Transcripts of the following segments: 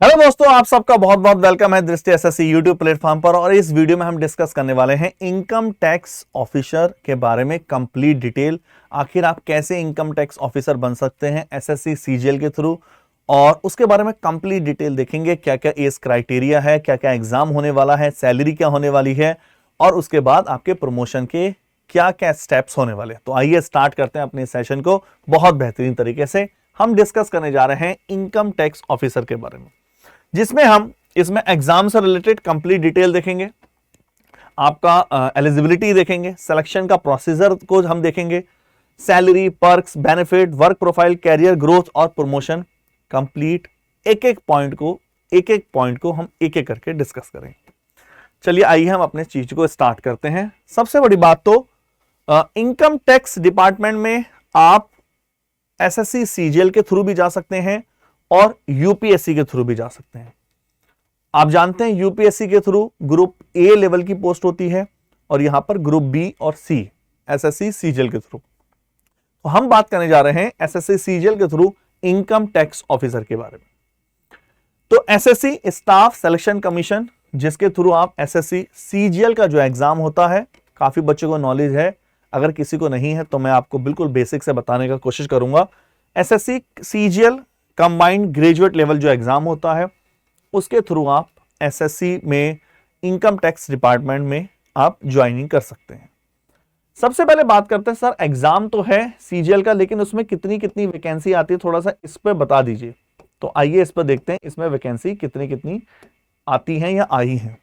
Hello दोस्तों, आप सबका बहुत बहुत वेलकम है दृष्टि एसएससी यूट्यूब प्लेटफॉर्म पर। और इस वीडियो में हम डिस्कस करने वाले हैं इनकम टैक्स ऑफिसर के बारे में कंप्लीट डिटेल। आखिर आप कैसे इनकम टैक्स ऑफिसर बन सकते हैं एसएससी सीजीएल के थ्रू, और उसके बारे में कंप्लीट डिटेल देखेंगे। क्या क्या एज क्राइटेरिया है, क्या क्या एग्जाम होने वाला है, सैलरी क्या होने वाली है, और उसके बाद आपके प्रमोशन के क्या क्या स्टेप्स होने वाले। तो आइए स्टार्ट करते हैं अपने सेशन को। बहुत बेहतरीन तरीके से हम डिस्कस करने जा रहे हैं इनकम टैक्स ऑफिसर के बारे में, जिसमें हम इसमें एग्जाम से रिलेटेड कंप्लीट डिटेल देखेंगे, आपका एलिजिबिलिटी देखेंगे, सिलेक्शन का प्रोसीजर को हम देखेंगे, salary, perks, benefit, work profile, career growth और प्रमोशन। कंप्लीट एक एक पॉइंट को हम एक एक करके डिस्कस करेंगे। चलिए आइए हम अपने चीज को स्टार्ट करते हैं। सबसे बड़ी बात तो इनकम टैक्स डिपार्टमेंट में आप एसएससी सीजीएल के थ्रू भी जा सकते हैं और यूपीएससी के थ्रू भी जा सकते हैं। आप जानते हैं यूपीएससी के थ्रू ग्रुप ए लेवल की पोस्ट होती है और यहां पर ग्रुप बी और सी एसएससी सीजीएल के थ्रू। तो हम बात करने जा रहे हैं एसएससी सीजीएल के थ्रू इनकम टैक्स ऑफिसर के बारे में। तो एसएससी स्टाफ सिलेक्शन कमीशन, जिसके थ्रू आप एसएससी सीजीएल का जो एग्जाम होता है, काफी बच्चों को नॉलेज है, अगर किसी को नहीं है तो मैं आपको बिल्कुल बेसिक से बताने का कोशिश करूंगा। SSC CGL combined graduate level जो एग्जाम होता है, उसके थ्रू आप एसएससी में इनकम टैक्स डिपार्टमेंट में आप ज्वाइनिंग कर सकते हैं। सबसे पहले बात करते हैं, सर एग्जाम तो है सीजीएल का, लेकिन उसमें कितनी कितनी वैकेंसी आती है, थोड़ा सा इस पर बता दीजिए। तो आइए इस पर देखते हैं इसमें वैकेंसी कितनी कितनी आती हैं या आई हैं।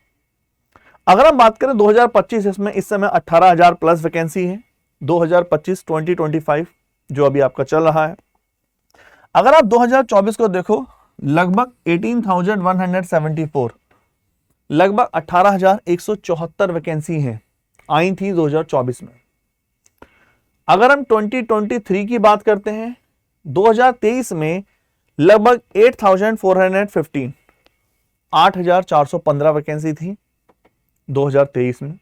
अगर हम बात करें 2025, इसमें इस समय 18,000 प्लस वैकेंसी है। 2025 जो अभी आपका चल रहा है। अगर आप 2024 को देखो, लगभग 18,174, लगभग 18,174 वैकेंसी हैं आई थी 2024 में। अगर हम 2023 की बात करते हैं, 2023 में लगभग 8,415, 8,415 वैकेंसी थी 2023 में।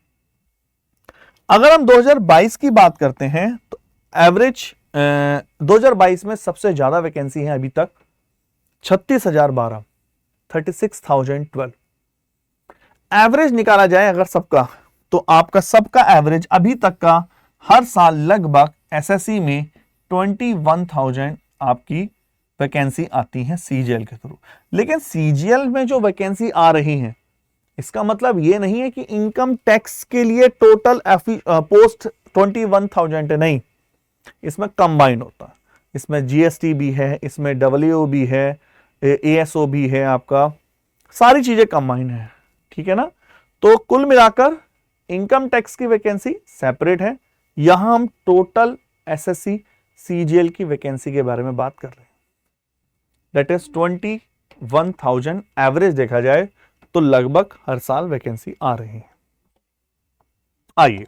अगर हम 2022 की बात करते हैं तो एवरेज 2022 में सबसे ज्यादा वैकेंसी है अभी तक 36,012, 36,012। एवरेज निकाला जाए अगर सबका, तो आपका सबका एवरेज अभी तक का हर साल लगभग एसएससी में 21,000 आपकी वैकेंसी आती है सीजीएल के थ्रू। लेकिन सीजीएल में जो वैकेंसी आ रही है, इसका मतलब यह नहीं है कि इनकम टैक्स के लिए टोटल पोस्ट 21,000 है, नहीं। इसमें कंबाइंड होता है, इसमें जीएसटी भी है, इसमें डब्ल्यूओ भी है, एएसओ भी है, आपका सारी चीजें कंबाइंड है, ठीक है ना। तो कुल मिलाकर इनकम टैक्स की वैकेंसी सेपरेट है। यहां हम टोटल एसएससी सीजीएल की वैकेंसी के बारे में बात कर रहे हैं। दैट इज 21,000 एवरेज देखा जाए तो लगभग हर साल वैकेंसी आ रही है। आइए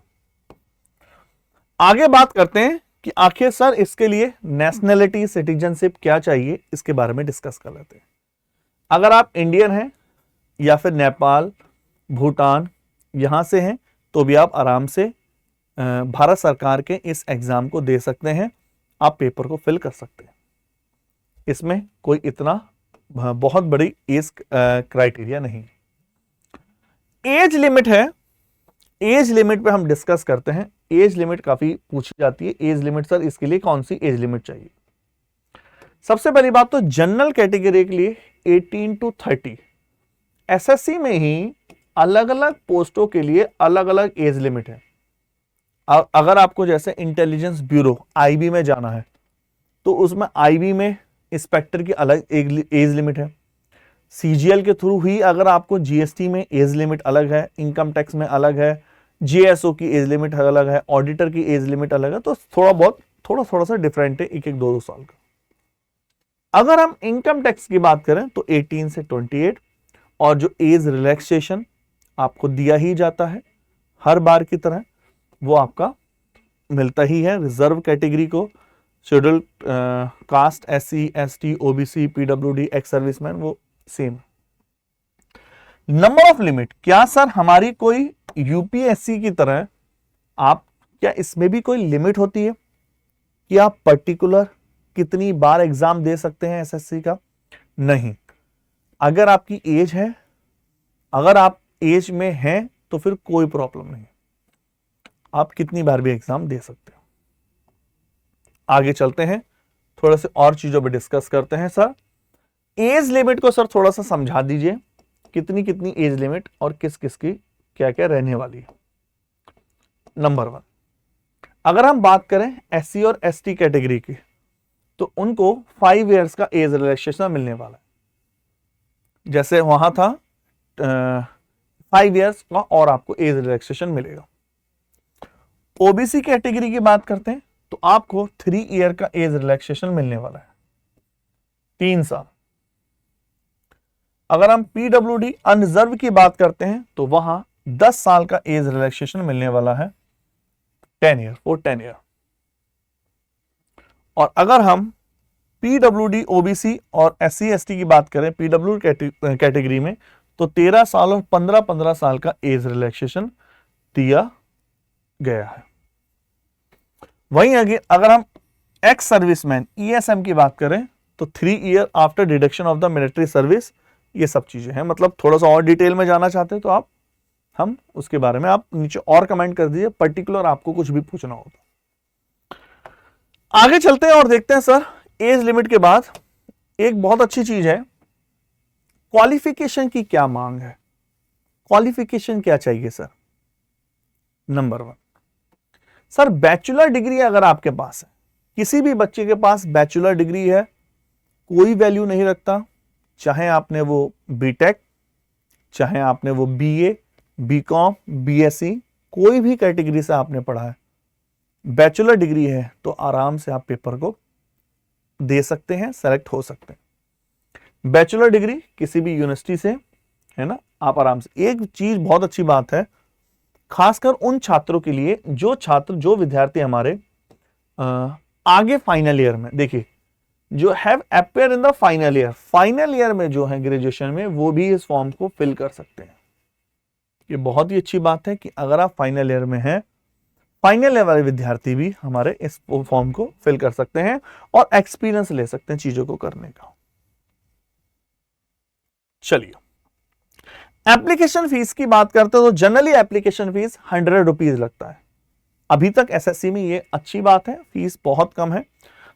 आगे बात करते हैं कि आखिर सर इसके लिए नेशनलिटी सिटीजनशिप क्या चाहिए, इसके बारे में डिस्कस कर लेते हैं। अगर आप इंडियन हैं या फिर नेपाल, भूटान यहां से हैं, तो भी आप आराम से भारत सरकार के इस एग्जाम को दे सकते हैं। आप पेपर को फिल कर सकते हैं। इसमें कोई इतना बहुत बड़ी एज क्राइटेरिया नहीं। एज लिमिट है, एज लिमिट पे हम डिस्कस करते हैं। एज लिमिट काफी पूछी जाती है। एज लिमिट सर इसके लिए कौन सी एज लिमिट चाहिए? सबसे पहली बात तो जनरल कैटेगरी के लिए 18 to 30। एसएससी में ही अलग अलग पोस्टों के लिए अलग अलग एज लिमिट है। अगर आपको जैसे इंटेलिजेंस ब्यूरो आईबी में जाना है, तो उसमें आईबी में इंस्पेक्टर की अलग एज लिमिट है। सीजीएल के थ्रू ही अगर आपको जीएसटी में एज लिमिट अलग है, इनकम टैक्स में अलग है, जीएसओ की एज लिमिट अलग है, ऑडिटर की एज लिमिट अलग है, तो थोड़ा सा डिफरेंट है, एक 2 साल का। अगर हम इनकम टैक्स की बात करें तो 18 से 28, और जो एज रिलैक्सेशन आपको दिया ही जाता है हर बार की तरह, वो आपका मिलता ही है। रिजर्व कैटेगरी को, scheduled caste, SC, ST, OBC, PWD, ex serviceman, वो सेम। नंबर ऑफ लिमिट, क्या सर हमारी कोई यूपीएससी की तरह आप, क्या इसमें भी कोई लिमिट होती है कि आप पर्टिकुलर कितनी बार एग्जाम दे सकते हैं एसएससी का? नहीं। अगर आपकी एज है, अगर आप एज में हैं तो फिर कोई प्रॉब्लम नहीं, आप कितनी बार भी एग्जाम दे सकते हो। आगे चलते हैं, थोड़ा से और चीजों पे डिस्कस करते हैं। सर एज लिमिट को सर थोड़ा सा समझा दीजिए, कितनी कितनी एज लिमिट और किस किस की क्या क्या रहने वाली है। नंबर 1, अगर हम बात करें SC और ST कैटेगरी की, तो उनको 5 इयर्स का एज रिलैक्सेशन मिलने वाला है। जैसे वहां था 5 इयर्स का और आपको एज रिलैक्सेशन मिलेगा। OBC कैटेगरी की बात करते हैं तो आपको 3 ईयर का एज रिलैक्सेशन मिलने वाला है, 3 साल। अगर हम PWD अनरिजर्व की बात करते हैं तो वहां 10 साल का एज रिलैक्सेशन मिलने वाला है, 10 ईयर फॉर 10 ईयर। और अगर हम PWD OBC और SC ST की बात करें PWD कैटेगरी में, तो 13 साल और 15-15 साल का एज रिलैक्सेशन दिया गया है। वहीं अगर हम एक्स सर्विसमैन ESM की बात करें तो 3 year after deduction of the military service, ये सब चीजें हैं। मतलब थोड़ा सा और डिटेल में जाना चाहते हैं तो हम उसके बारे में आप नीचे और कमेंट कर दीजिए, पर्टिकुलर आपको कुछ भी पूछना हो तो। आगे चलते हैं और देखते हैं सर एज लिमिट के बाद एक बहुत अच्छी चीज है, क्वालिफिकेशन की क्या मांग है। क्वालिफिकेशन क्या चाहिए sir? Number 1, sir bachelor degree अगर आपके पास है, किसी भी बच्चे के पास बैचलर डिग्री है, कोई वैल्यू नहीं रखता, चाहे आपने वो बीटेक, चाहे आपने वो BA, BCom, BSc, कोई भी कैटेगरी से आपने पढ़ा है, बैचलर डिग्री है तो आराम से आप पेपर को दे सकते हैं, सेलेक्ट हो सकते हैं। बैचलर डिग्री किसी भी यूनिवर्सिटी से है ना, आप आराम से। एक चीज बहुत अच्छी बात है, खासकर उन छात्रों के लिए जो विद्यार्थी हमारे आगे फाइनल ईयर में, देखिए जो have appear in the final year में जो है ग्रेजुएशन में, वो भी इस फॉर्म को फिल कर सकते हैं। ये बहुत ही अच्छी बात है कि अगर आप फाइनल ईयर में हैं, फाइनल ईयर वाले विद्यार्थी भी हमारे इस फॉर्म को फिल कर सकते हैं और एक्सपीरियंस ले सकते हैं चीजों को करने का। चलिए एप्लीकेशन फीस की बात करते हैं तो जनरली एप्लीकेशन फीस 100 रुपीज लगता है। अभी तक SSC में ये अच्छी बात है, फीस बहुत कम है।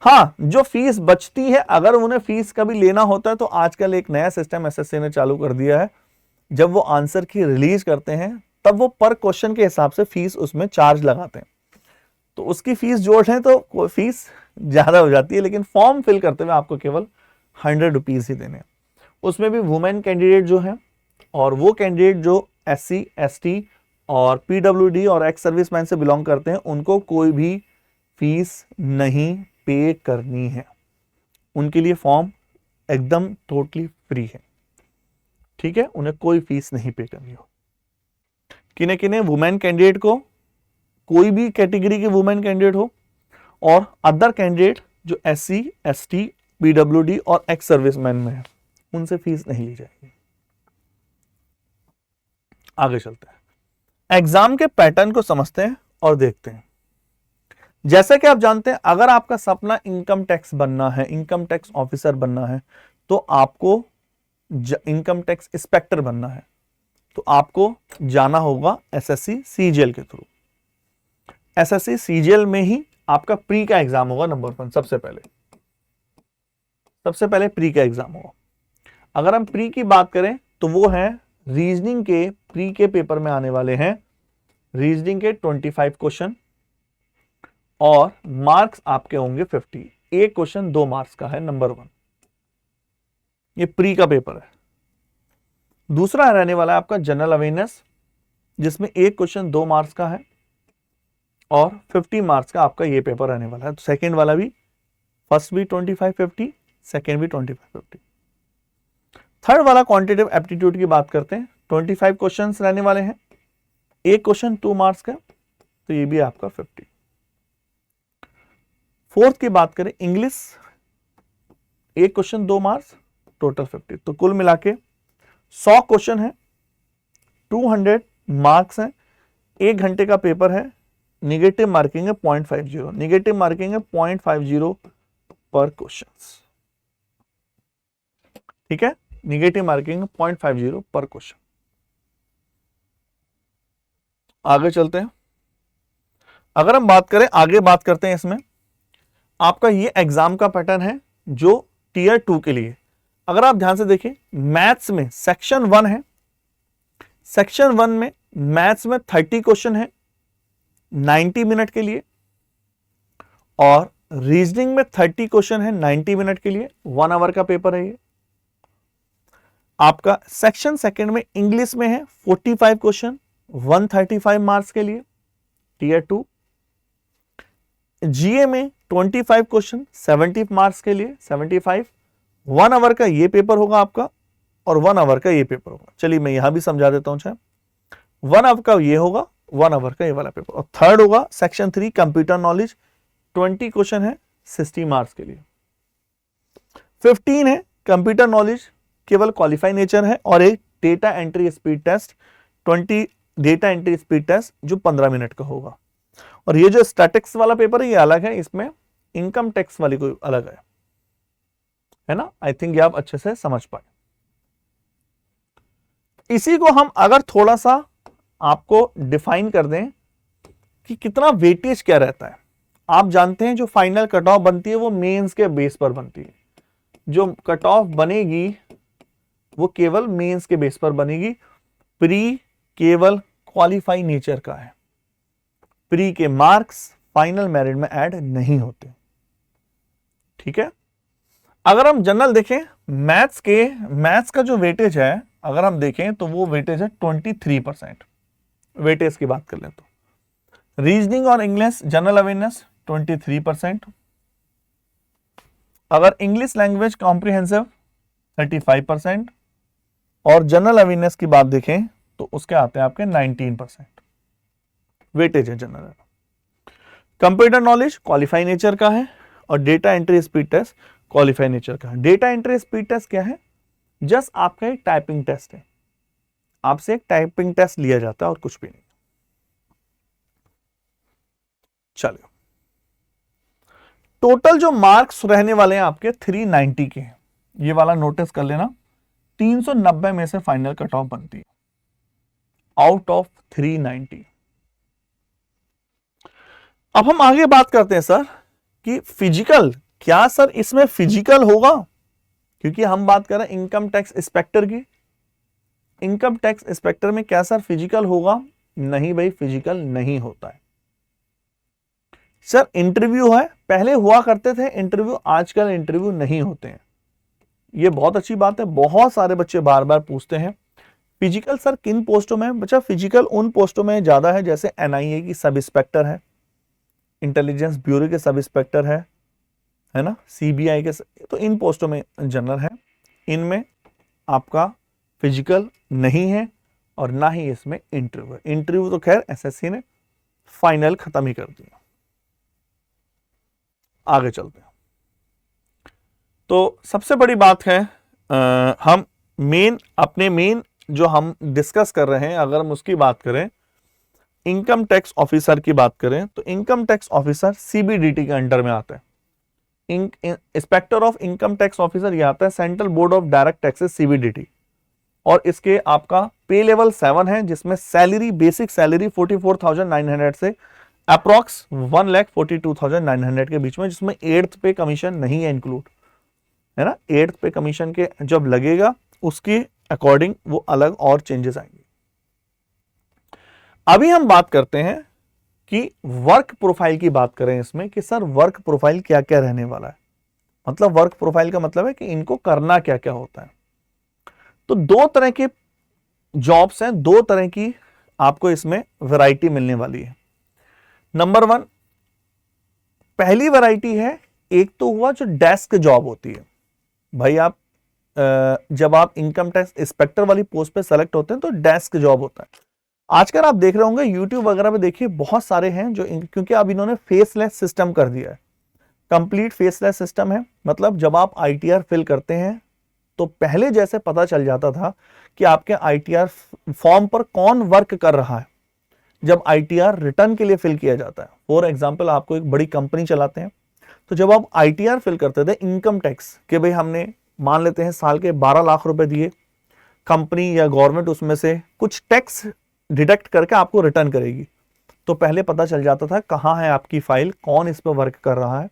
हाँ, जो फीस बचती है, अगर उन्हें फीस कभी लेना होता है तो आजकल एक नया सिस्टम SSC ने चालू कर दिया है, जब वो आंसर की रिलीज करते हैं तब वो पर क्वेश्चन के हिसाब से फीस उसमें चार्ज लगाते हैं, तो उसकी फीस जोड़ लें तो फीस ज्यादा हो जाती है, लेकिन फॉर्म फिल करते हुए आपको केवल 100 रुपीज ही देने हैं। उसमें भी वुमेन कैंडिडेट जो है और वो कैंडिडेट जो SC ST और PWD और एक्स सर्विसमैन से बिलोंग करते हैं, उनको कोई भी फीस नहीं पे करनी है, उनके लिए फॉर्म एकदम टोटली फ्री है। ठीक है, उन्हें कोई फीस नहीं पे करनी हो। किन्हें किन्हें वुमेन कैंडिडेट को, कोई भी कैटेगरी के वुमेन कैंडिडेट हो, और अदर कैंडिडेट जो SC ST PWD और एक्स सर्विसमैन में है, उनसे फीस नहीं ली जाएगी। आगे चलते हैं, एग्जाम के पैटर्न को समझते हैं और देखते हैं। जैसा कि आप जानते हैं, अगर आपका सपना इनकम टैक्स बनना है, इनकम टैक्स ऑफिसर बनना है, तो आपको इनकम टैक्स इंस्पेक्टर बनना है, तो आपको जाना होगा SSC CGL के थ्रू। SSC CGL में ही आपका प्री का एग्जाम होगा। नंबर 1, सबसे पहले प्री का एग्जाम होगा। अगर हम प्री की बात करें तो वो है रीजनिंग के, प्री के पेपर में आने वाले हैं रीजनिंग के 25 क्वेश्चन और मार्क्स आपके होंगे 50। एक क्वेश्चन 2 मार्क्स का है। नंबर 1, ये प्री का पेपर है। दूसरा रहने वाला है आपका जनरल अवेयरनेस, जिसमें एक क्वेश्चन 2 मार्क्स का है और 50 मार्क्स का आपका ये पेपर रहने वाला है। तो सेकेंड वाला भी, फर्स्ट भी 25-50, सेकेंड भी 25-50। थर्ड वाला क्वांटिटेटिव एप्टीट्यूड की बात करते हैं, 25 क्वेश्चंस रहने वाले हैं, एक क्वेश्चन 2 मार्क्स का, तो ये भी आपका 50। फोर्थ की बात करें इंग्लिश, एक क्वेश्चन 2 मार्क्स, टोटल 50। तो कुल मिला के 100 क्वेश्चन है, 200 मार्क्स हैं, 1 घंटे का पेपर है। निगेटिव मार्किंग है 0.50, निगेटिव मार्किंग है 0.50 पर क्वेश्चन। ठीक है, निगेटिव मार्किंग 0.50 पर क्वेश्चन। आगे चलते हैं। अगर हम आगे बात करते हैं इसमें, आपका ये एग्जाम का पैटर्न है जो टीयर 2 के लिए। अगर आप ध्यान से देखें, मैथ्स में सेक्शन 1 है, सेक्शन 1 में मैथ्स में 30 क्वेश्चन है 90 मिनट के लिए, और रीजनिंग में 30 क्वेश्चन है 90 मिनट के लिए, 1 आवर का पेपर है ये। आपका सेक्शन सेकंड में इंग्लिश में है 45 क्वेश्चन 135 मार्क्स के लिए, टीयर 2। जीए में 25 क्वेश्चन 70 मार्क्स के लिए, 75। 1 आवर का ये पेपर होगा आपका, और 1 आवर का ये पेपर होगा। चलिए मैं यहां भी समझा देता हूं। चाहे 1 आवर का ये होगा, 1 आवर का ये वाला पेपर। और थर्ड होगा सेक्शन 3 कंप्यूटर नॉलेज, 20 क्वेश्चन है 60 मार्क्स के लिए। 15 है कंप्यूटर नॉलेज, केवल क्वालिफाई नेचर है, और एक data entry speed test 20 data entry speed test जो 15 मिनट का होगा। और ये जो स्टैटिक्स वाला पेपर है ये अलग है, इसमें इनकम टैक्स वाली कोई अलग है ना। आई थिंक ये आप अच्छे से समझ पाए। इसी को हम अगर थोड़ा सा आपको डिफाइन कर दें कि कितना वेटेज क्या रहता है। आप जानते हैं जो फाइनल कट ऑफ बनती है वो मेंस के बेस पर बनती है। जो कट ऑफ बनेगी वो केवल मेंस के बेस पर बनेगी। प्री केवल क्वालिफाई नेचर का है। प्री के मार्क्स फाइनल मेरिट में ऐड नहीं होते। ठीक है। अगर हम जनरल देखें, मैथ्स का जो वेटेज है अगर हम देखें तो वो वेटेज है 23%। वेटेज की बात कर लें तो रीजनिंग और इंग्लिश जनरल अवेयरनेस 23%। अगर इंग्लिश लैंग्वेज कॉम्प्रिहेंसिव 35%, और जनरल अवेयरनेस की बात देखें तो उसके आते हैं आपके 19% वेटेज है general. Computer knowledge qualify nature का है, और data entry speed test qualify nature का है। डेटा एंट्री स्पीड टेस्ट क्या है? जस्ट आपका एक टाइपिंग टेस्ट है, आपसे एक टाइपिंग टेस्ट लिया जाता है और कुछ भी नहीं। चलिए, टोटल जो मार्क्स रहने वाले हैं आपके 390 के हैं। ये वाला नोटिस कर लेना, 390 में से फाइनल कट ऑफ बनती है आउट ऑफ 390। अब हम आगे बात करते हैं सर कि फिजिकल, क्या सर इसमें फिजिकल होगा? क्योंकि हम बात कर रहे हैं इनकम टैक्स इंस्पेक्टर की। इनकम टैक्स इंस्पेक्टर में क्या सर फिजिकल होगा? नहीं भाई, फिजिकल नहीं होता है सर। इंटरव्यू है, पहले हुआ करते थे इंटरव्यू, आजकल इंटरव्यू नहीं होते हैं। ये बहुत अच्छी बात है। बहुत सारे बच्चे बार बार पूछते हैं फिजिकल सर किन पोस्टों में? बच्चा फिजिकल उन पोस्टों में ज्यादा है जैसे एनआईए की सब इंस्पेक्टर है, इंटेलिजेंस ब्यूरो के सब इंस्पेक्टर है ना, सीबीआई के, तो इन पोस्टों में जनरल है। इनमें आपका फिजिकल नहीं है और ना ही इसमें इंटरव्यू। इंटरव्यू तो खैर एसएससी ने फाइनल खत्म ही कर दिया। आगे चलते हैं। तो सबसे बड़ी बात है, हम अपने मेन जो हम डिस्कस कर रहे हैं, अगर हम उसकी बात करें, इनकम टैक्स ऑफिसर की बात करें तो इनकम टैक्स ऑफिसर सीबीडीटी के अंडर में आता है। Inspector of income tax officer ये आता है central board of direct taxes CBDT, और इसके आपका पे लेवल 7 है जिसमें सैलरी, बेसिक सैलरी 44,900 से अप्रॉक्स 1,42,900 के बीच में, जिसमें 8th पे कमीशन नहीं है इंक्लूड, है ना। 8th पे कमीशन के जब लगेगा उसके अकॉर्डिंग वो अलग और चेंजेस आएंगे। अभी हम बात करते हैं कि वर्क प्रोफाइल की बात करें इसमें कि सर वर्क प्रोफाइल क्या क्या रहने वाला है। मतलब वर्क प्रोफाइल का मतलब है कि इनको करना क्या क्या होता है। तो 2 तरह के जॉब्स हैं, 2 तरह की आपको इसमें वैरायटी मिलने वाली है। नंबर 1, पहली वैरायटी है, एक तो हुआ जो डेस्क जॉब होती है। भाई आप जब आप इनकम टैक्स इंस्पेक्टर वाली पोस्ट पे सेलेक्ट होते हैं तो डेस्क जॉब होता है। आजकल आप देख रहे होंगे यूट्यूब वगैरह पे, देखिए बहुत सारे हैं जो क्योंकि अब इन्होंने फेसलेस सिस्टम कर दिया है, कंप्लीट फेसलेस सिस्टम है। मतलब जब आप आईटीआर फिल करते हैं तो पहले जैसे पता चल जाता था कि आपके आईटीआर फॉर्म पर कौन वर्क कर रहा है जब आईटीआर रिटर्न के लिए फिल किया जाता है। फॉर एग्जाम्पल, आपको एक बड़ी कंपनी चलाते हैं, तो जब आप आईटीआर फिल करते थे इनकम टैक्स के, भाई हमने मान लेते हैं साल के 12 लाख रुपए दिए, कंपनी या गवर्नमेंट उसमें से कुछ टैक्स डिडक्ट करके आपको रिटर्न करेगी। तो पहले पता चल जाता था कहाँ है आपकी फाइल, कौन इस पर वर्क कर रहा है,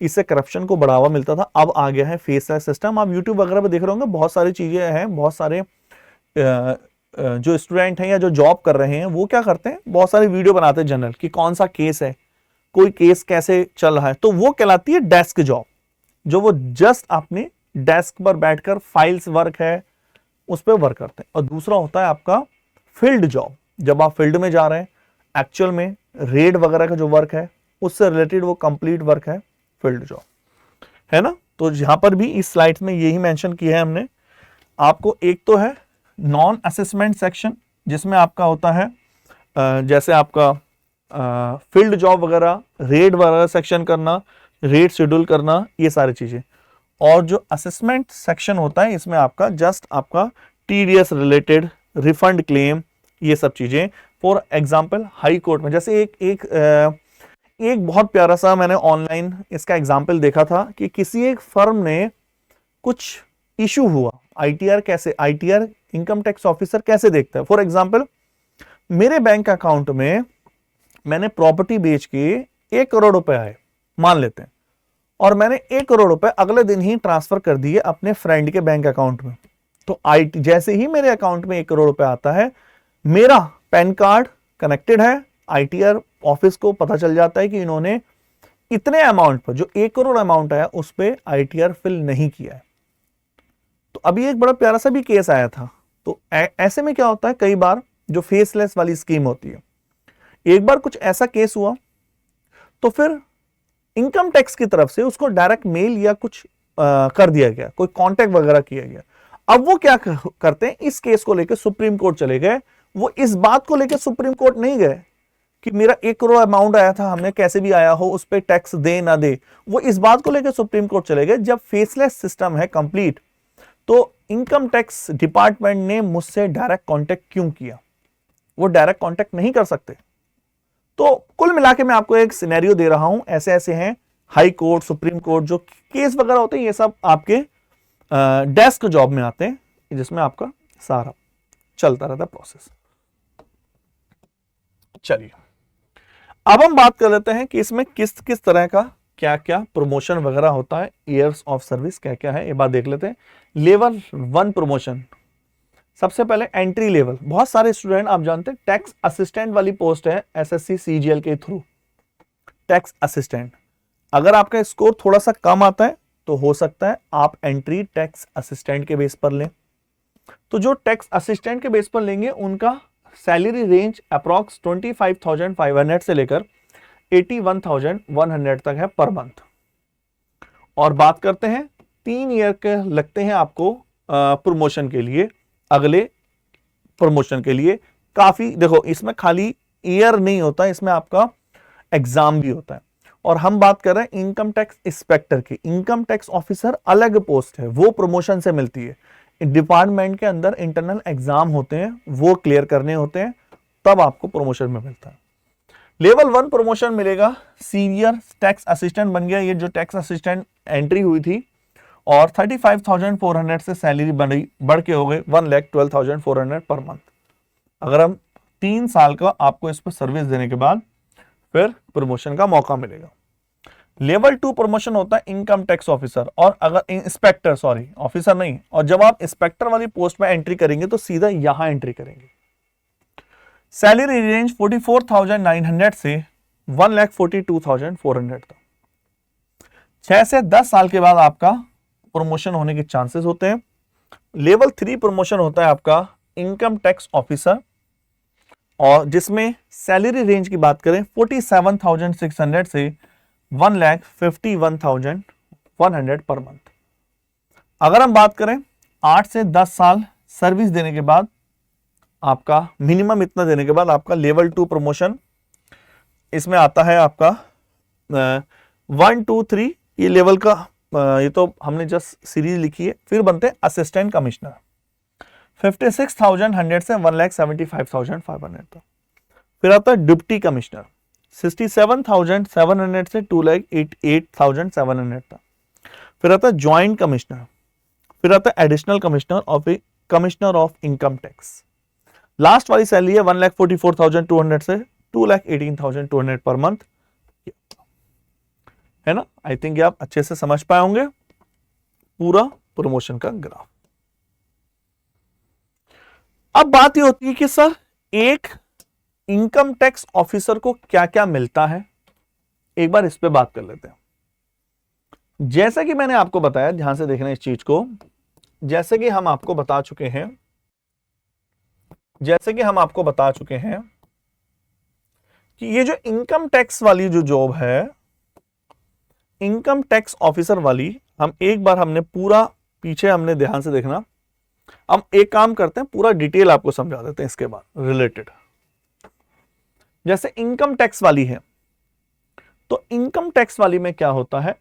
इससे करप्शन को बढ़ावा मिलता था। अब आ गया है फेसलेस सिस्टम। आप यूट्यूब वगैरह पे देख रहे होंगे, बहुत सारी चीजें हैं, बहुत सारे जो स्टूडेंट हैं या जो जॉब कर रहे हैं वो क्या करते हैं, बहुत सारी वीडियो बनाते हैं जनरल कि कौन सा केस है, कोई केस कैसे चल रहा है, तो वो कहलाती है डेस्क जॉब, जो वो जस्ट अपने डेस्क पर बैठकर फाइल्स वर्क है उस पर वर्क करते हैं। और दूसरा होता है आपका फील्ड जॉब, जब आप फील्ड में जा रहे हैं, एक्चुअल में रेड वगैरह का जो वर्क है उससे रिलेटेड वो कंप्लीट वर्क है फील्ड जॉब, है ना। तो यहां पर भी इस स्लाइड में यही मेंशन किया है हमने आपको। एक तो है नॉन असेसमेंट सेक्शन, जिसमें आपका होता है जैसे आपका फील्ड जॉब वगैरह, रेड वगैरह सेक्शन करना, रेट शेड्यूल करना, ये सारी चीजें। और जो असेसमेंट सेक्शन होता है इसमें आपका जस्ट आपका टीडीएस रिलेटेड, रिफंड क्लेम, ये सब चीजें। फॉर एग्जांपल हाई कोर्ट में, जैसे एक बहुत प्यारा सा मैंने ऑनलाइन इसका एग्जांपल देखा था कि किसी एक फर्म ने कुछ इशू हुआ, आईटीआर कैसे, आईटीआर इनकम टैक्स ऑफिसर कैसे देखता है। फॉर एग्जांपल मेरे बैंक अकाउंट में मैंने प्रॉपर्टी बेच के 1 करोड़ रुपए आए मान लेते हैं, और मैंने 1 करोड़ रुपए अगले दिन ही ट्रांसफर कर दिए अपने फ्रेंड के बैंक अकाउंट में। तो जैसे ही मेरे अकाउंट में 1 करोड़ रुपए आता है, मेरा पैन कार्ड कनेक्टेड है, आईटीआर ऑफिस को पता चल जाता है कि इन्होंने इतने अमाउंट पर, जो 1 करोड़ अमाउंट आया उस पर आईटीआर फिल नहीं किया है। तो अभी एक बड़ा प्यारा सा भी केस आया था। तो ऐसे में क्या होता है, कई बार जो फेसलेस वाली स्कीम होती है, एक बार कुछ ऐसा केस हुआ तो फिर इनकम टैक्स की तरफ से उसको डायरेक्ट मेल या कुछ कर दिया गया, कोई कांटेक्ट वगैरह किया गया। अब वो क्या करते हैं, इस केस को लेकर सुप्रीम कोर्ट चले गए। वो इस बात को लेकर सुप्रीम कोर्ट नहीं गए कि मेरा 1 करोड़ अमाउंट आया था, हमने कैसे भी आया हो उस पर टैक्स दे ना दे, वो इस बात को लेकर सुप्रीम कोर्ट चले गए जब फेसलेस सिस्टम है कंप्लीट, तो इनकम टैक्स डिपार्टमेंट ने मुझसे डायरेक्ट कांटेक्ट क्यों किया। वो डायरेक्ट कांटेक्ट नहीं कर सकते। तो कुल मिला के मैं आपको एक सिनेरियो दे रहा हूं, ऐसे ऐसे हैं हाई कोर्ट, सुप्रीम कोर्ट, जो केस वगैरह होते हैं ये सब आपके डेस्क जॉब में आते हैं, जिसमें आपका सारा चलता रहता है प्रोसेस। चलिए अब हम बात कर लेते हैं कि इसमें किस किस तरह का क्या क्या प्रमोशन वगैरह होता है, ईयर्स ऑफ सर्विस क्या क्या है, ये बात देख लेते हैं। लेवल 1 प्रमोशन, सबसे पहले एंट्री लेवल। बहुत सारे स्टूडेंट आप जानते हैं टैक्स असिस्टेंट वाली पोस्ट है एसएससी सीजीएल के थ्रू, टैक्स असिस्टेंट। अगर आपका स्कोर थोड़ा सा कम आता है तो हो सकता है आप एंट्री टैक्स असिस्टेंट के बेस पर लें। तो जो टैक्स असिस्टेंट के बेस पर लेंगे उनका सैलरी रेंज अप्रॉक्स 25,500 से लेकर 81,100 तक है पर मंथ। और बात करते हैं 3 ईयर के लगते हैं आपको प्रमोशन के लिए, अगले प्रमोशन के लिए। काफी देखो, इसमें खाली ईयर नहीं होता, इसमें आपका एग्जाम भी होता है। और हम बात कर रहे हैं इनकम टैक्स इंस्पेक्टर की। इनकम टैक्स ऑफिसर अलग पोस्ट है, वो प्रमोशन से मिलती है। डिपार्टमेंट के अंदर इंटरनल एग्जाम होते हैं, वो क्लियर करने होते हैं, तब आपको प्रमोशन में मिलता है। लेवल 1 प्रमोशन मिलेगा, सीनियर टैक्स असिस्टेंट बन गया। ये जो टैक्स असिस्टेंट एंट्री हुई थी और 35,400 से सैलरी बढ़ के हो गई 1,12,400 पर मंथ। अगर हम 3 साल का आपको इस पर सर्विस देने के बाद फिर प्रमोशन का मौका मिलेगा। लेवल 2 प्रमोशन होता है इनकम टैक्स ऑफिसर, और अगर इंस्पेक्टर, सॉरी ऑफिसर नहीं, और जब आप इंस्पेक्टर वाली पोस्ट में एंट्री करेंगे तो सीधा यहां एंट्री करेंगे। सैलरी रेंज 44,900 से 1,42,400 तक। 6 से 10 साल के बाद आपका प्रमोशन होने के चांसेस होते हैं। लेवल 3 प्रमोशन होता है आपका इनकम टैक्स ऑफिसर, और जिसमें सैलरी रेंज की बात करें 47,600 से 1,51,100 पर मंथ। अगर हम बात करें 8 से 10 साल सर्विस देने के बाद, आपका मिनिमम इतना देने के बाद आपका लेवल 2 प्रमोशन इसमें आता है आपका 1, 2, 3 ये लेवल का, ये तो हमने जस्ट सीरीज लिखी है। फिर बनते हैं असिस्टेंट कमिश्नर, 56,100 से 1,75,500 तक। फिर आता है डिप्टी कमिश्नर, 67,700 से 2,88,700 तक। फिर आता है ज्वाइंट कमिश्नर, फिर आता है additional commissioner of income tax. Last वाली सैलरी है 1,44,200 से 2,18,200 पर मंथ, है ना। आई थिंक ये आप अच्छे से समझ पाए होंगे पूरा प्रमोशन का ग्राफ। अब बात ये होती है कि सर एक इनकम टैक्स ऑफिसर को क्या क्या मिलता है, एक बार इस पे बात कर लेते हैं। जैसा कि मैंने आपको बताया, ध्यान से देखना इस चीज को, जैसे कि हम आपको बता चुके हैं कि ये जो इनकम टैक्स वाली जो जॉब है, इनकम टैक्स ऑफिसर वाली, हम एक बार हमने पूरा पीछे हमने ध्यान से देखना। हम एक काम करते हैं, पूरा डिटेल आपको समझा देते हैं इसके बाद रिलेटेड। जैसे इनकम टैक्स वाली है, तो इनकम टैक्स वाली में क्या होता है,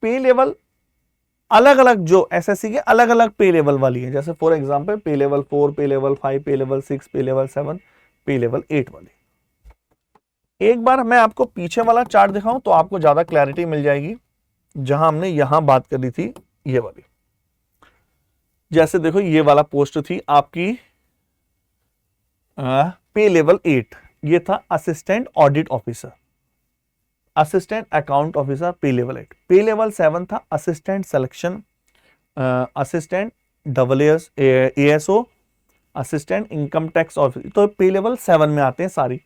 पे लेवल अलग अलग, जो एसएससी के अलग अलग पे लेवल वाली है। जैसे फॉर एग्जांपल पे लेवल 4, पे लेवल 5, पे लेवल 6, पे लेवल 7, पे लेवल 8 वाली। एक बार मैं आपको पीछे वाला चार्ट दिखाऊं तो आपको ज्यादा क्लैरिटी मिल जाएगी, जहां हमने यहां बात करी थी ये वाली। जैसे देखो ये वाला पोस्ट थी आपकी पे लेवल 8, ये था assistant audit officer, assistant account officer पे लेवल 8। पे लेवल 7 था assistant selection, assistant ASO, assistant income tax officer. तो पे लेवल 7 में आते हैं सारी।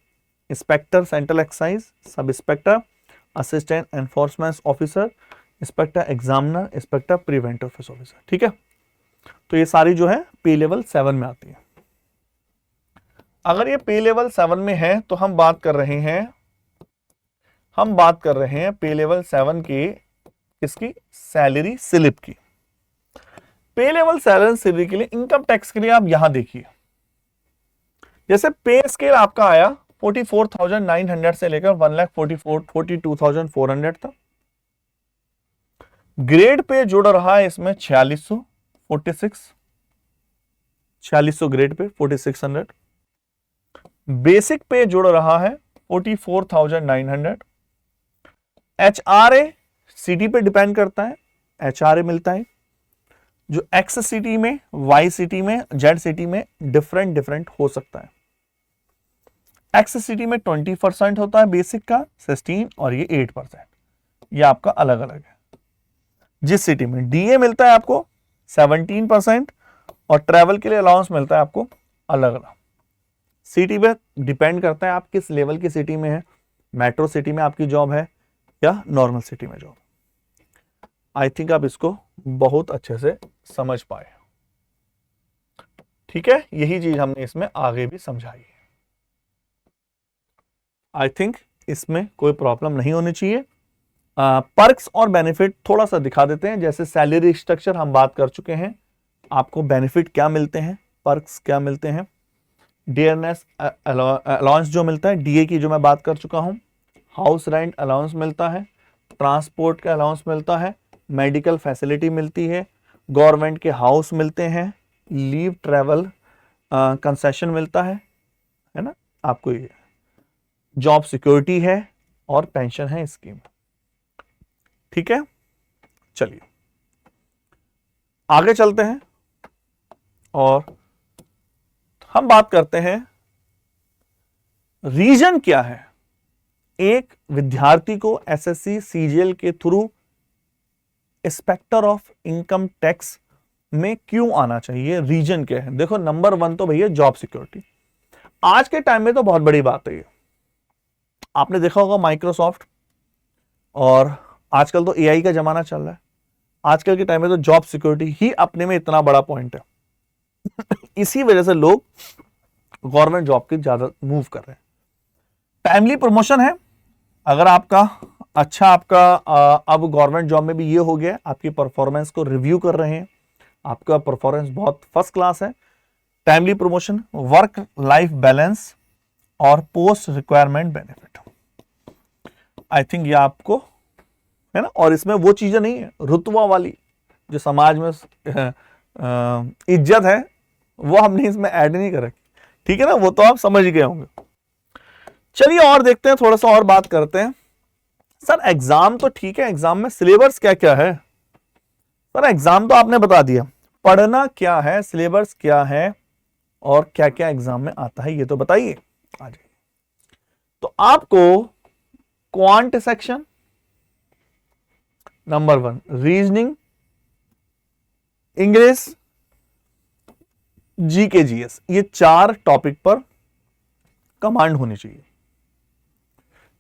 Inspector central excise, sub inspector, assistant enforcement officer, inspector examiner, inspector preventive officer, ठीक है। तो ये सारी जो है पे लेवल 7 में आती है। अगर ये पे लेवल 7 में है तो हम बात कर रहे हैं पे लेवल 7 की, किसकी, सैलरी स्लिप की। पे लेवल सैलरी स्लिप के लिए, इनकम टैक्स के लिए आप यहां देखिए, जैसे पे स्केल आपका आया 44,900 से लेकर 1,42,400 तक। ग्रेड पे जुड़ रहा है इसमें 4600 ग्रेड पे 4600। बेसिक पे जुड़ रहा है 44,900। HRA सिटी पे डिपेंड करता है, HRA मिलता है जो एक्स सिटी में, वाई सिटी में, जेड सिटी में डिफरेंट हो सकता है। एक्स सिटी में 20% होता है बेसिक का 16, और ये 8%, ये आपका अलग अलग है। जिस सिटी में DA मिलता है आपको 17%, और ट्रैवल के लिए अलाउंस मिलता है आपको अलग अलग। सिटी पे डिपेंड करता है आप किस लेवल की सिटी में है, मेट्रो सिटी में आपकी जॉब है या नॉर्मल सिटी में जॉब। आई थिंक आप इसको बहुत अच्छे से समझ पाए, ठीक है। यही चीज हमने इसमें आगे भी समझाई है। आई थिंक इसमें कोई प्रॉब्लम नहीं होनी चाहिए। पर्क्स और बेनिफिट थोड़ा सा दिखा देते हैं। जैसे सैलरी स्ट्रक्चर हम बात कर चुके हैं, आपको बेनिफिट क्या मिलते हैं, पर्क्स क्या मिलते हैं, डियरनेस अलाउंस जो मिलता है, DA की जो मैं बात कर चुका हूं, हाउस रेंट अलाउंस मिलता है, ट्रांसपोर्ट का अलाउंस मिलता है, मेडिकल फैसिलिटी मिलती है, गवर्नमेंट के हाउस मिलते हैं, लीव ट्रैवल कंसेशन मिलता है ना आपको, ये जॉब सिक्योरिटी है और पेंशन है स्कीम, ठीक है। चलिए आगे चलते हैं और हम बात करते हैं रीजन क्या है एक विद्यार्थी को SSC CGL के through inspector of income tax में क्यों आना चाहिए, रीजन क्या है। देखो नंबर 1 तो भैया जॉब सिक्योरिटी। आज के टाइम में तो बहुत बड़ी बात है ये। आपने देखा होगा माइक्रोसॉफ्ट, और आजकल तो AI का जमाना चल रहा है। आजकल के टाइम में तो जॉब सिक्योरिटी ही अपने में इतना बड़ा पॉइंट है। इसी वजह से लोग गवर्नमेंट जॉब की ज्यादा मूव कर रहे हैं। टाइमली प्रमोशन है। अगर आपका अच्छा अब गवर्नमेंट जॉब में भी ये हो गया, आपकी परफॉर्मेंस को रिव्यू कर रहे हैं, आपका परफॉर्मेंस बहुत फर्स्ट क्लास है। Timely promotion, work life balance और post requirement benefit. I think ये आपको है ना। और इसमें वो चीजें नहीं है रुतबा वाली जो समाज में इज्जत है, वो हमने इसमें ऐड नहीं कर रखी, ठीक है ना। वो तो आप समझ गए होंगे। चलिए और देखते हैं, थोड़ा सा और बात करते हैं। सर एग्जाम तो ठीक है, एग्जाम में सिलेबस क्या क्या है। सर एग्जाम तो आपने बता दिया, पढ़ना क्या है, सिलेबस क्या है और क्या क्या एग्जाम में आता है ये तो बताइए। आ जाइए। तो आपको quant section number 1, reasoning, English, GK GS, ये 4 टॉपिक पर कमांड होनी चाहिए।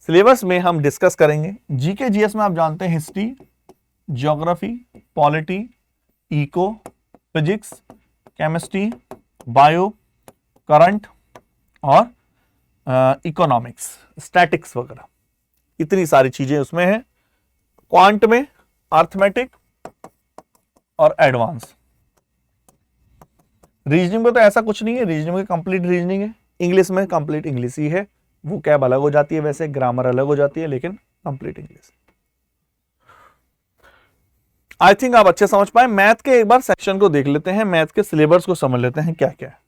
सिलेबस में हम डिस्कस करेंगे। जीके जीएस में आप जानते हैं history, geography, polity, eco, physics, chemistry, bio, current और इकोनॉमिक्स, स्टैटिक्स वगैरह, इतनी सारी चीजें उसमें हैं। क्वांट में अर्थमेटिक और एडवांस। रीजनिंग में तो ऐसा कुछ नहीं है, रीजनिंग में कंप्लीट रीजनिंग है। इंग्लिश में कंप्लीट इंग्लिश ही है, वो कैब अलग हो जाती है, वैसे ग्रामर अलग हो जाती है, लेकिन कंप्लीट इंग्लिश। आई थिंक आप अच्छे समझ पाए। मैथ के एक बार सेक्शन को देख लेते हैं, मैथ के सिलेबस को समझ लेते हैं क्या क्या है।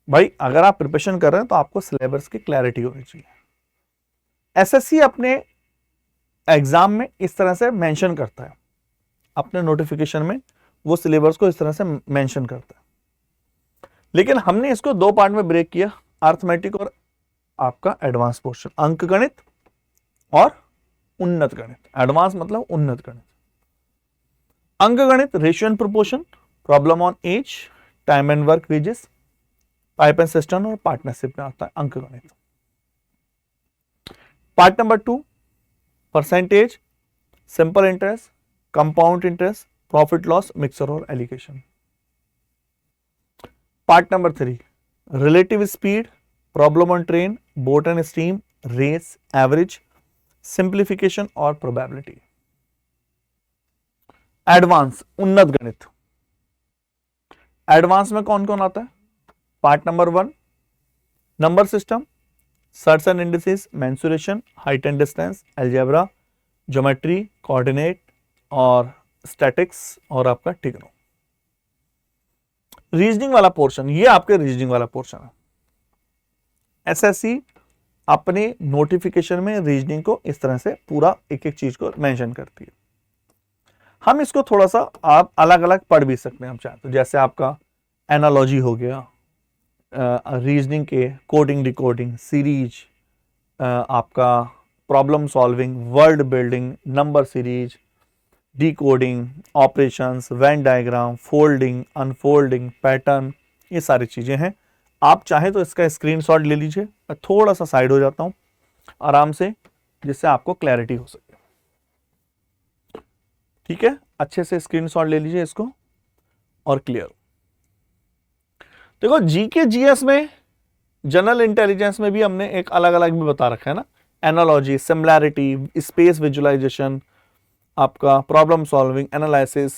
भाई अगर आप प्रिपरेशन कर रहे हैं तो आपको सिलेबस की क्लैरिटी होनी चाहिए। एसएससी अपने एग्जाम में इस तरह से मेंशन करता है, अपने नोटिफिकेशन में वो सिलेबस को इस तरह से मेंशन करता है, लेकिन हमने इसको 2 पार्ट में ब्रेक किया, अर्थमेटिक और आपका एडवांस पोर्शन, अंक गणित और उन्नत गणित। एडवांस मतलब उन्नत गणित। अंक गणित ratio and proportion, problem on age, time and work wages, pipe and system और पार्टनरशिप में आता है अंक गणित। Part number 2 percentage, simple interest, compound interest, profit loss, mixture और alligation. Part number 3 relative speed, problem on train, boat and stream, race, average, simplification और probability. Advance उन्नत गणित। एडवांस में कौन कौन आता है? Part number 1 number system, surds and indices, mensuration, height and distance, algebra, geometry, coordinate और statics और आपका टिग्नो। रीजनिंग वाला पोर्शन, ये आपके रीजनिंग वाला पोर्शन है। एसएससी अपने नोटिफिकेशन में रीजनिंग को इस तरह से पूरा एक एक चीज को मेंशन करती है। हम इसको थोड़ा सा आप अलग अलग पढ़ भी सकते हैं हम चाहें तो, जैसे आपका एनालॉजी हो गया, रीजनिंग के कोडिंग डिकोडिंग, सीरीज, आपका problem solving, word building, number series, decoding, operations, Venn diagram, folding, unfolding, pattern, ये सारी चीजें हैं। आप चाहे तो इसका स्क्रीनशॉट ले लीजिए। मैं थोड़ा सा साइड हो जाता हूं आराम से, जिससे आपको क्लैरिटी हो सके। ठीक है, अच्छे से स्क्रीनशॉट ले लीजिए इसको और क्लियर। देखो जीके जीएस में, जनरल इंटेलिजेंस में भी हमने एक अलग अलग भी बता रखा है ना, एनालॉजी, सिमिलैरिटी, स्पेस विजुअलाइजेशन, आपका प्रॉब्लम सॉल्विंग, एनालिसिस,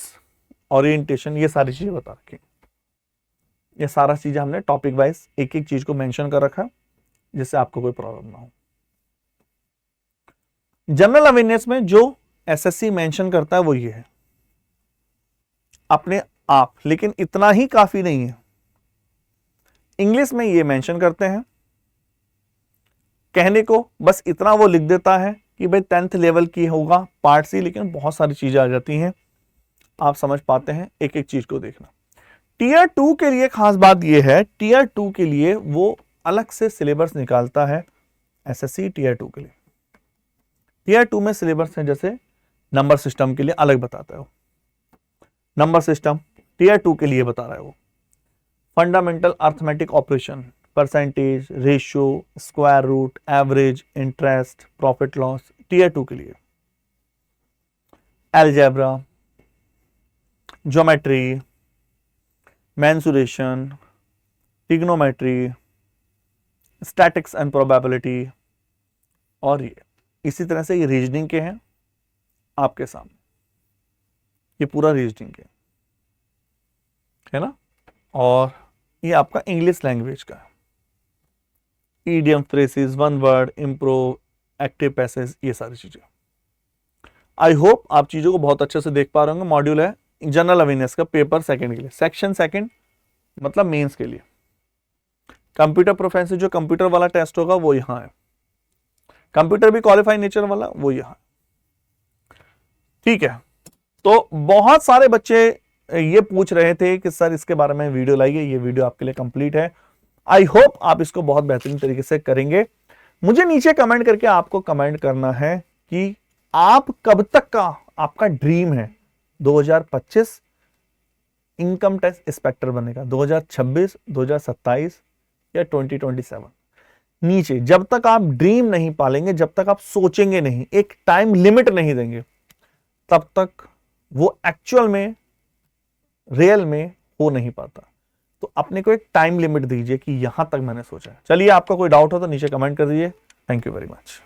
ओरिएंटेशन, ये सारी चीजें बता रखी। ये सारा चीजें हमने टॉपिक वाइज एक एक चीज को मेंशन कर रखा, जिससे आपको कोई प्रॉब्लम ना हो। जनरल अवेयरनेस में जो एसएससी मेंशन करता है वो ये है अपने आप, लेकिन इतना ही काफी नहीं है। इंग्लिश में ये मेंशन करते हैं, कहने को बस इतना वो लिख देता है कि भाई 10th लेवल की होगा पार्ट सी, लेकिन बहुत सारी चीजें आ जाती हैं, आप समझ पाते हैं एक एक चीज को देखना। टीयर 2 के लिए खास बात ये है, टीयर 2 के लिए वो अलग से सिलेबस निकालता है एसएससी। टीयर 2 के लिए, टीयर 2 में सिलेबस है, जैसे नंबर सिस्टम के लिए अलग बताता है वो, नंबर सिस्टम टीयर 2 के लिए बता रहा है वो। Fundamental arithmetic operation, percentage, ratio, square root, average, interest, profit loss, tier 2 के लिए। Algebra, geometry, mensuration, trigonometry, statics and probability, और ये इसी तरह से ये रीजनिंग के हैं आपके सामने, ये पूरा रीजनिंग के है ना। और ये आपका इंग्लिश लैंग्वेज का है, idiom, phrases, one word, improve, active passage, ये सारी चीजें। आई होप आप चीजों को बहुत अच्छे से देख पा रहे होंगे। मॉड्यूल है जनरल अवेयरनेस का, पेपर सेकंड के लिए, सेक्शन सेकंड मतलब मेंस के लिए। कंप्यूटर प्रोफेंसी जो कंप्यूटर वाला टेस्ट होगा वो यहां है, कंप्यूटर भी क्वालिफाइड नेचर वाला वो यहां। ठीक है, तो बहुत सारे बच्चे ये पूछ रहे थे कि सर इसके बारे में वीडियो लाइए, ये वीडियो आपके लिए कंप्लीट है। आई होप आप इसको बहुत बेहतरीन तरीके से करेंगे। मुझे नीचे कमेंट करके आपको कमेंट करना है कि आप कब तक का आपका ड्रीम है 2025 इनकम टैक्स इंस्पेक्टर बनने का, 2026, 2027 या 2027। नीचे जब तक आप ड्रीम नहीं पालेंगे, जब तक आप सोचेंगे नहीं, एक टाइम लिमिट नहीं देंगे, तब तक वो एक्चुअल में रियल में हो नहीं पाता। तो अपने को एक टाइम लिमिट दीजिए कि यहां तक मैंने सोचा है। चलिए, आपका कोई डाउट हो तो नीचे कमेंट कर दीजिए। Thank you very much.